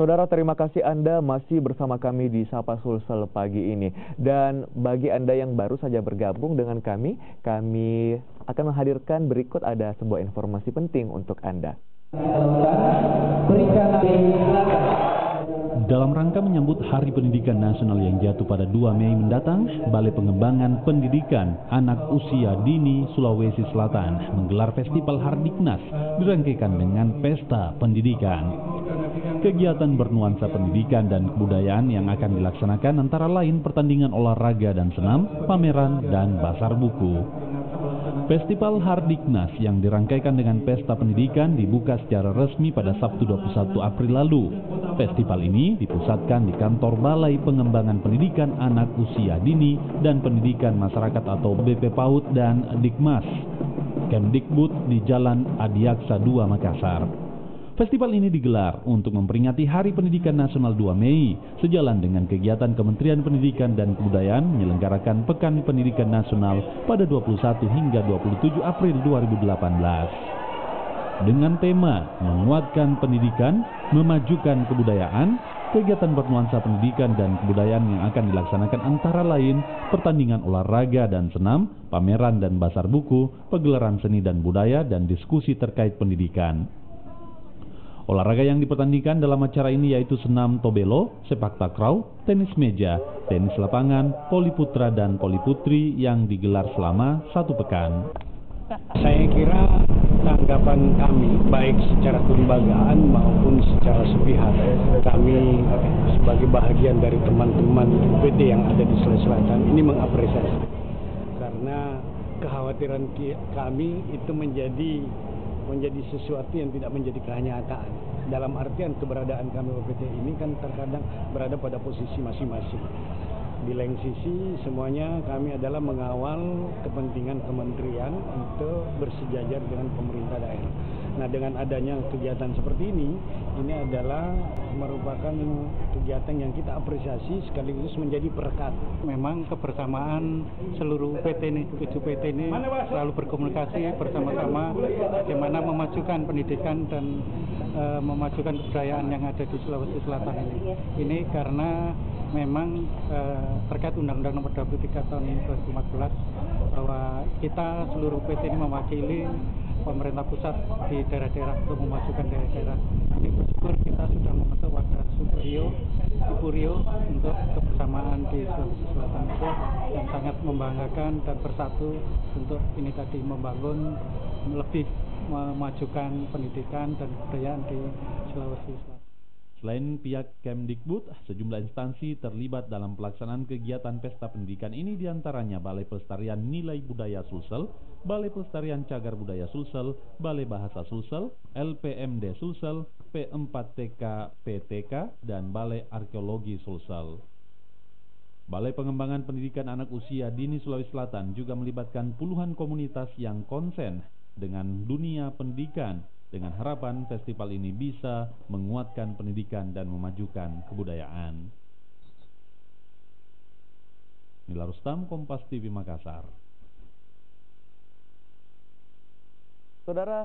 Saudara, terima kasih Anda masih bersama kami di Sapa Sulsel pagi ini. Dan bagi Anda yang baru saja bergabung dengan kami akan menghadirkan berikut ada sebuah informasi penting untuk Anda. Dalam rangka menyambut Hari Pendidikan Nasional yang jatuh pada 2 Mei mendatang, Balai Pengembangan Pendidikan Anak Usia Dini Sulawesi Selatan menggelar Festival Hardiknas dirangkaikan dengan Pesta Pendidikan. Kegiatan bernuansa pendidikan dan kebudayaan yang akan dilaksanakan antara lain pertandingan olahraga dan senam, pameran, dan basar buku. Festival Hardiknas yang dirangkaikan dengan Pesta Pendidikan dibuka secara resmi pada Sabtu 21 April lalu. Festival ini dipusatkan di kantor Balai Pengembangan Pendidikan Anak Usia Dini dan Pendidikan Masyarakat atau BP PAUD dan Dikmas, Kemdikbud di Jalan Adiaksa 2 Makassar. Festival ini digelar untuk memperingati Hari Pendidikan Nasional 2 Mei, sejalan dengan kegiatan Kementerian Pendidikan dan Kebudayaan menyelenggarakan Pekan Pendidikan Nasional pada 21 hingga 27 April 2018. Dengan tema menguatkan pendidikan, memajukan kebudayaan, kegiatan bernuansa pendidikan dan kebudayaan yang akan dilaksanakan antara lain pertandingan olahraga dan senam, pameran dan basar buku, pegelaran seni dan budaya, dan diskusi terkait pendidikan. Olahraga yang dipertandingkan dalam acara ini yaitu senam tobelo, sepak takraw, tenis meja, tenis lapangan, voli putra dan voli putri yang digelar selama 1 pekan. Saya kira tanggapan kami baik secara kelembagaan maupun secara sepihak, kami sebagai bahagian dari teman-teman UPT yang ada di Sulawesi Selatan ini mengapresiasi, karena kekhawatiran kami itu menjadi sesuatu yang tidak menjadi kenyataan. Dalam artian keberadaan kami UPT ini kan terkadang berada pada posisi masing-masing. Di lain sisi semuanya kami adalah mengawal kepentingan kementerian untuk bersejajar dengan pemerintah daerah. Nah, dengan adanya kegiatan seperti ini adalah merupakan kegiatan yang kita apresiasi sekaligus menjadi perekat. Memang kebersamaan seluruh PT ini, 7 PT ini selalu berkomunikasi bersama-sama bagaimana memajukan pendidikan dan memajukan kebudayaan yang ada di Sulawesi Selatan ini. Ini karena memang terkait Undang-Undang Nomor 23 tahun 2014 bahwa kita seluruh PT ini mewakili pemerintah pusat di daerah-daerah untuk memajukan daerah-daerah. Ini bersyukur kita sudah membentuk Wadah Superio, Ipurio untuk kebersamaan di Sulawesi Selatan itu yang sangat membanggakan dan bersatu untuk ini tadi membangun lebih memajukan pendidikan dan kebudayaan di Sulawesi Selatan. Selain pihak Kemdikbud, sejumlah instansi terlibat dalam pelaksanaan kegiatan pesta pendidikan ini diantaranya Balai Pelestarian Nilai Budaya Sulsel, Balai Pelestarian Cagar Budaya Sulsel, Balai Bahasa Sulsel, LPMD Sulsel, P4TK PTK, dan Balai Arkeologi Sulsel. Balai Pengembangan Pendidikan Anak Usia Dini Sulawesi Selatan juga melibatkan puluhan komunitas yang konsen dengan dunia pendidikan, dengan harapan festival ini bisa menguatkan pendidikan dan memajukan kebudayaan. Nila Rustam, Kompas TV Makassar. Saudara,